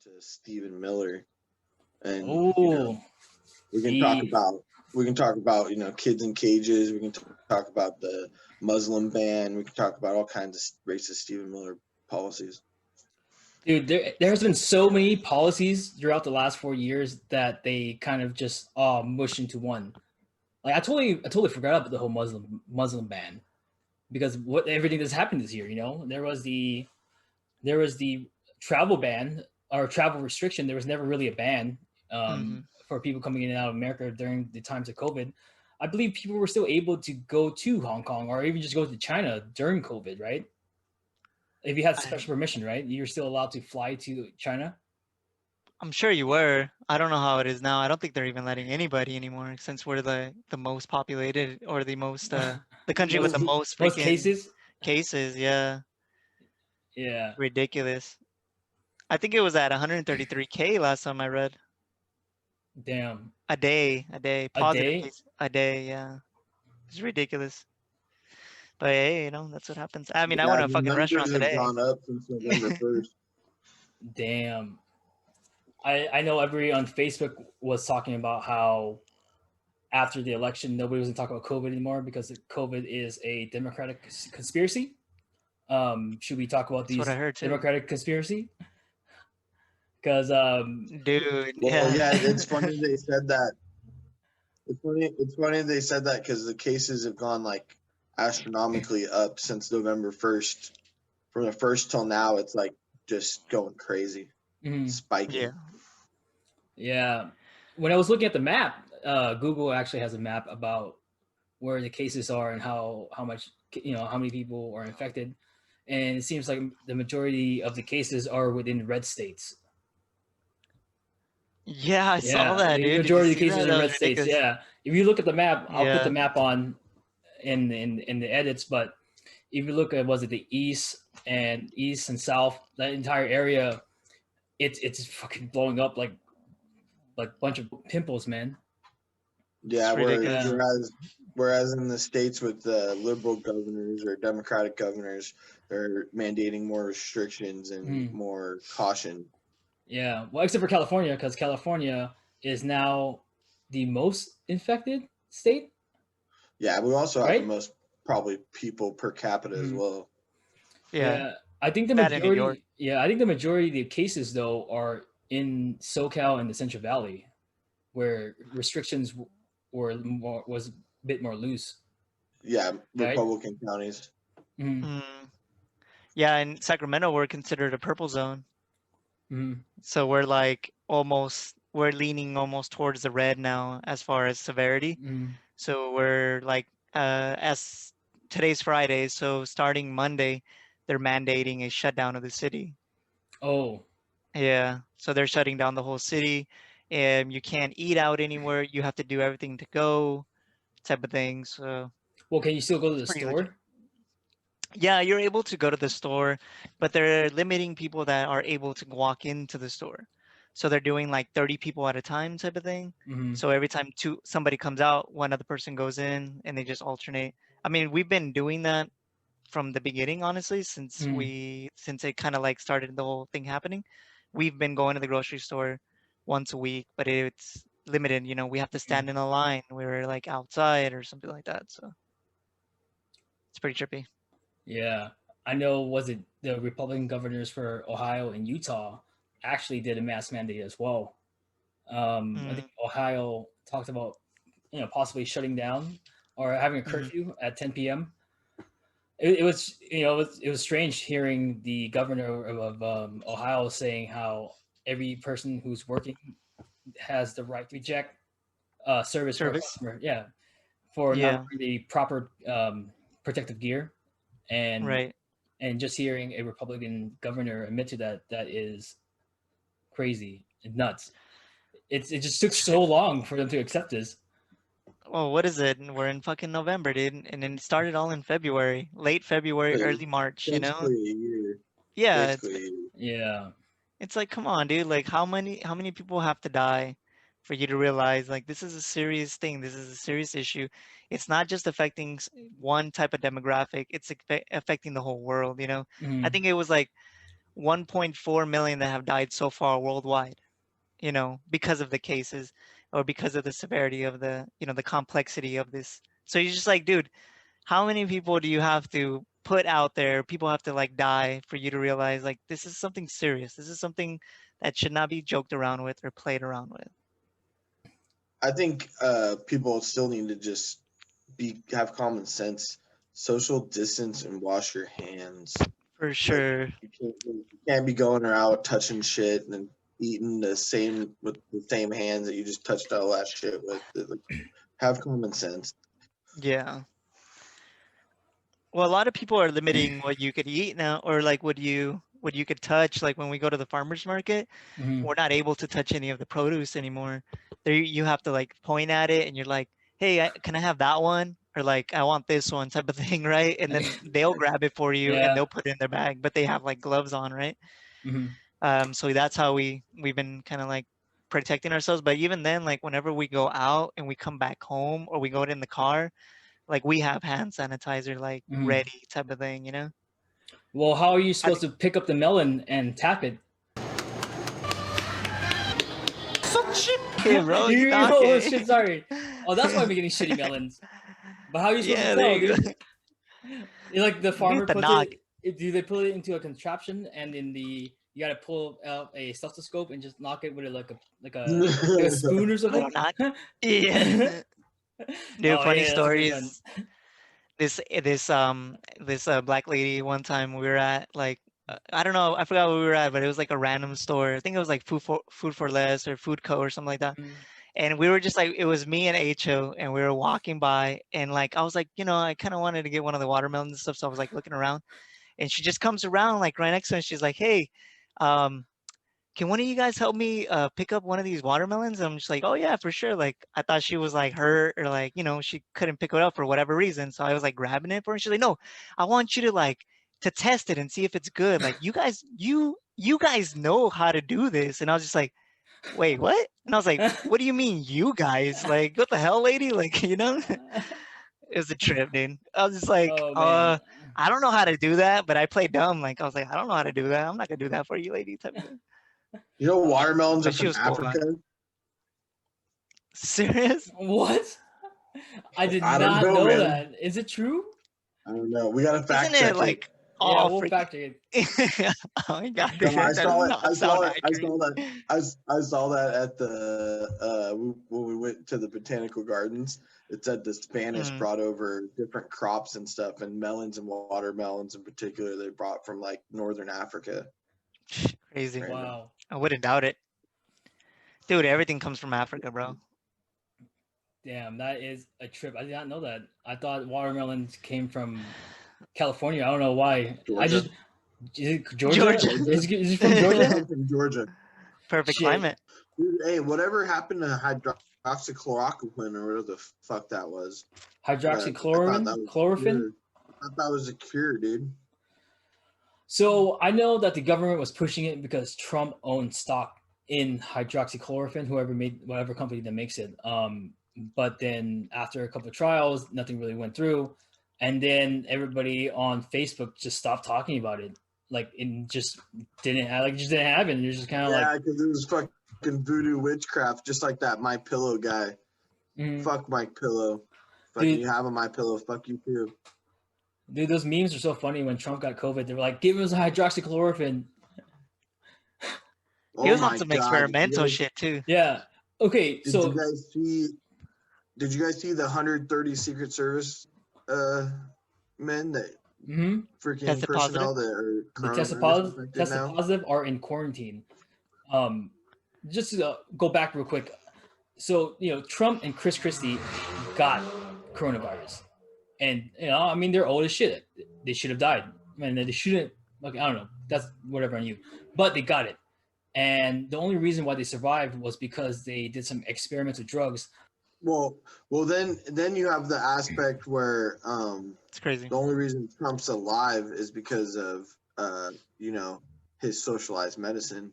to Stephen Miller, and Oh, we can talk beef. about kids in cages. We can talk about the Muslim ban. We can talk about all kinds of racist Stephen Miller policies. Dude, there has been so many policies throughout the last 4 years that they kind of just mush into one. Like I totally forgot about the whole Muslim ban because what everything that's happened this year. There was the travel ban or travel restriction. There was never really a ban Hmm. for people coming in and out of America during the times of COVID. I believe people were still able to go to Hong Kong or even just go to China during COVID, right? If you had I, special permission, right? You're still allowed to fly to China. I'm sure you were. I don't know how it is now. I don't think they're even letting anybody anymore since we're the most populated or the country with most the most most freaking cases. cases. Yeah, Yeah. ridiculous. I think it was at 133K last time I read. Damn. A day, A positive day. case a day. Yeah, it's ridiculous. But hey, that's what happens. I mean, I went Yeah, to a the fucking restaurant numbers have today. gone up since November 1st. Damn. I know everybody on Facebook was talking about how after the election nobody was going to talk about COVID anymore because COVID is a Democratic conspiracy. Should we talk about That's what I these heard too. Democratic conspiracy? Because Dude, Well, yeah. yeah, it's funny they said that. It's funny they said that because the cases have gone like astronomically up since November 1st. From the first till now, it's like just going crazy, mhm, Yeah. spiking. yeah, when I was looking at the map, Google actually has a map about where the cases are and how much how many people are infected, and it seems like the majority of the cases are within red states. Yeah, I saw Yeah, that, the dude. Did you majority of the see cases that? are in That was red states. ridiculous. Yeah, if you look at the map, I'll put the Yeah. map on in the edits. But if you look at was it the east and south, that entire area, it's fucking blowing up like a bunch of pimples, man. It's Yeah, ridiculous. Yeah. whereas in the states with the liberal governors or Democratic governors, they're mandating more restrictions and Mhm. more caution. Yeah. Well, except for California, because California is now the most infected state, Yeah, we also have the right? most probably people per capita as Mhm. well. Yeah. Yeah. I think the That in New York. majority. Yeah, I think the majority of the cases though are in SoCal and the Central Valley, where restrictions was a bit more loose, Yeah, right? Republican counties. Mm-hmm. Mm. Yeah, in Sacramento, we're considered a purple zone. Mm-hmm. So we're leaning almost towards the red now as far as severity. Mm-hmm. So we're like, as today's Friday, so starting Monday, they're mandating a shutdown of the city. Oh, Yeah, so they're shutting down the whole city, and you can't eat out anywhere. You have to do everything to go, type of thing. So well, can you still go to it's the pretty legit. store? Yeah, you're able to go to the store, but they're limiting people that are able to walk into the store. So they're doing like 30 people at a time type of thing. Mm-hmm. So every time somebody comes out, one other person goes in and they just alternate. I mean, we've been doing that from the beginning, honestly, Mm-hmm. since it kind of like started the whole thing happening. We've been going to the grocery store once a week, but it's limited. We have to stand in a line. We're like outside or something like that. So it's pretty trippy. Yeah, I know. Was it the Republican governors for Ohio and Utah actually did a mask mandate as well? I Mm, think Ohio talked about possibly shutting down or having a mm-hmm. curfew at 10 p.m. It was strange hearing the governor of Ohio saying how every person who's working has the right to reject service for a Service. customer. Yeah, for not Yeah, wearing the proper protective gear, and right. and just hearing a Republican governor admit to that is crazy and nuts. It just took It's so crazy. long for them to accept this. Oh, what is it? We're in fucking November, dude. And then it started all in February, late February, But early March, you know? basically a year. Yeah, Basically a year. Yeah. it's like, come on, dude. Like how many people have to die for you to realize like this is a serious thing. This is a serious issue. It's not just affecting one type of demographic. It's affecting the whole world, you know? I Mhm. think it was like 1.4 million that have died so far worldwide, you know, because of the cases or because of the severity of the, you know, the complexity of this. So you're just like, dude, how many people do you have to put out there? People have to like die for you to realize like this is something serious. This is something that should not be joked around with or played around with. I think people still need to just have common sense, social distance, and wash your hands. For sure. Like, you can't be going around touching shit and eating with the same hands that you just touched all that shit with. Like, have common sense. Yeah. Well, a lot of people are limiting what you could eat now, or like what you could touch. Like when we go to the farmers market, we're not able to touch any of the produce anymore. There, you have to like point at it, and you're like, "Hey, can I have that one?" Or like, "I want this one," type of thing, right? And then they'll grab it for you, and Yeah. they'll put it in their bag, but they have like gloves on, right? Mm-hmm. So that's how we've been kind of like protecting ourselves. But even then, like whenever we go out and we come back home, or we go in the car, like we have hand sanitizer like ready, type of thing, you know? Well, how are you I supposed to pick up the melon and tap it? Okay, bro, You stop know, it. shit, sorry. Oh, that's why I'm getting shitty melons. But how are you supposed Yeah, to there tell, you dude? go. Like the You farmer have to puts knock. do they put it into a contraption and in the you gotta pull out a stethoscope and just knock it with a spoon or A something? little knock. Yeah. Dude, Oh funny yeah, that's a good one. stories. This black lady, one time we were at like I don't know, I forgot where we were at, but it was like a random store. I think it was like Food for Less or Food Co or something like that. Mm. And we were just like, it was me and HO, and we were walking by, and like I was like, you know, I kind of wanted to get one of the watermelons and stuff, so I was like looking around, and she just comes around like right next to me, and she's like, "Hey, um, can one of you guys help me pick up one of these watermelons?" And I'm just like, "Oh yeah, for sure." Like I thought she was like hurt, or like, you know, she couldn't pick it up for whatever reason. So I was like grabbing it for her. And she's like, "No, I want you to like to test it and see if it's good. Like you guys know how to do this." And I was just like, "Wait, what?" And I was like, "What do you mean you guys? Like what the hell, lady?" Like, you know? It was a trip, dude. I was just like, Oh man. I don't know how to do that, but I played dumb. Like I was like, I don't know how to do that. I'm not gonna do that for you, lady, type of thing. You know, watermelons are But she from was cool about Africa. it. Serious? What? I did I don't not know, know man. that. Is it true? I don't know. We gotta fact Isn't check it like Yeah, all we'll freaking? fact check it. Oh my god, No, dude, I that saw does it. not sound accurate. I saw that at the when we went to the botanical gardens. It said the Spanish Mm, brought over different crops and stuff, and melons and watermelons in particular. They brought from like northern Africa. crazy. Random. Wow. I wouldn't doubt it, dude. Everything comes from Africa, bro. Damn, that is a trip. I did not know that. I thought watermelons came from California. I don't know why. I Georgia. just is it Georgia? Georgia, Is it from Georgia? I'm from Georgia. perfect Shit. climate. Dude, hey, whatever happened to hydroxychloroquine or whatever the fuck that was? I thought that Hydroxychloroquine, was a chlorophyll. cure. I thought that was a cure, dude. So I know that the government was pushing it because Trump owned stock in hydroxychloroquine, whoever made whatever company that makes it. But then after a couple of trials, nothing really went through, and then everybody on Facebook just stopped talking about it. Like it just just didn't happen. You're just kind of Yeah, because it was fucking voodoo witchcraft, just like that My Pillow guy. like, Fuck Mike Pillow. Fucking dude, you have a My Pillow. Fuck you too. dude, those memes are so funny. When Trump got COVID, they were like, "Give us a hydroxychloroquine." He Oh was on my some god! experimental shit too. Yeah. Okay. Did you So guys see? Did you guys see the 130 Secret Service men that freaking Tested positive. personnel that are the coronavirus infected tested now? positive are in quarantine. Um, just to go back real quick. So Trump and Christie got coronavirus, and I mean they're old as shit. They should have died. I mean they shouldn't. Like I don't know. That's whatever on you. But they got it, and the only reason why they survived was because they did some experimental drugs. Well, then you have the aspect where It's crazy. the only reason Trump's alive is because of his socialized medicine.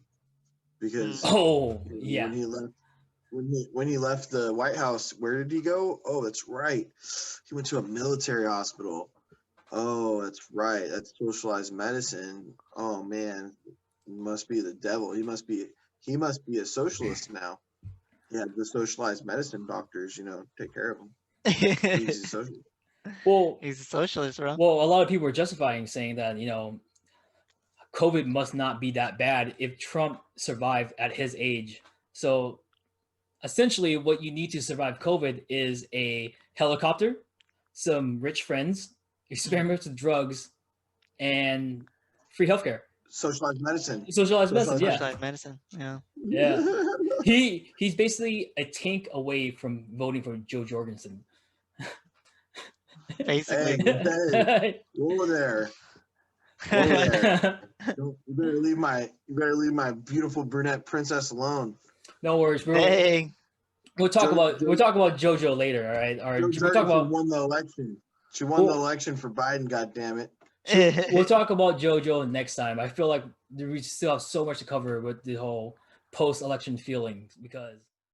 Because Oh when yeah. he left the White House, where did he go? Oh, that's right. He went to a military hospital. Oh, that's right. That's socialized medicine. Oh man, he must be the devil. He must be a socialist now. Yeah, the socialized medicine doctors, take care of him. He's a socialist. Well, He's a socialist, bro. well, a lot of people are justifying saying that COVID must not be that bad if Trump survived at his age. So essentially, what you need to survive COVID is a helicopter, some rich friends, experiments with drugs, and free healthcare. Socialized medicine. Socialized medicine, yeah. Socialized medicine. Yeah. Yeah. He's basically a tank away from voting for Joe Jorgensen. Basically. Hey, whoa there. Whoa there. You better leave my beautiful brunette princess alone. No worries, bro. Dang. We'll talk about JoJo later, all right? All right. Joe We'll talk about won the election. She won the election for Biden, goddammit. we'll talk about JoJo next time. I feel like we still have so much to cover with the whole post-election feelings because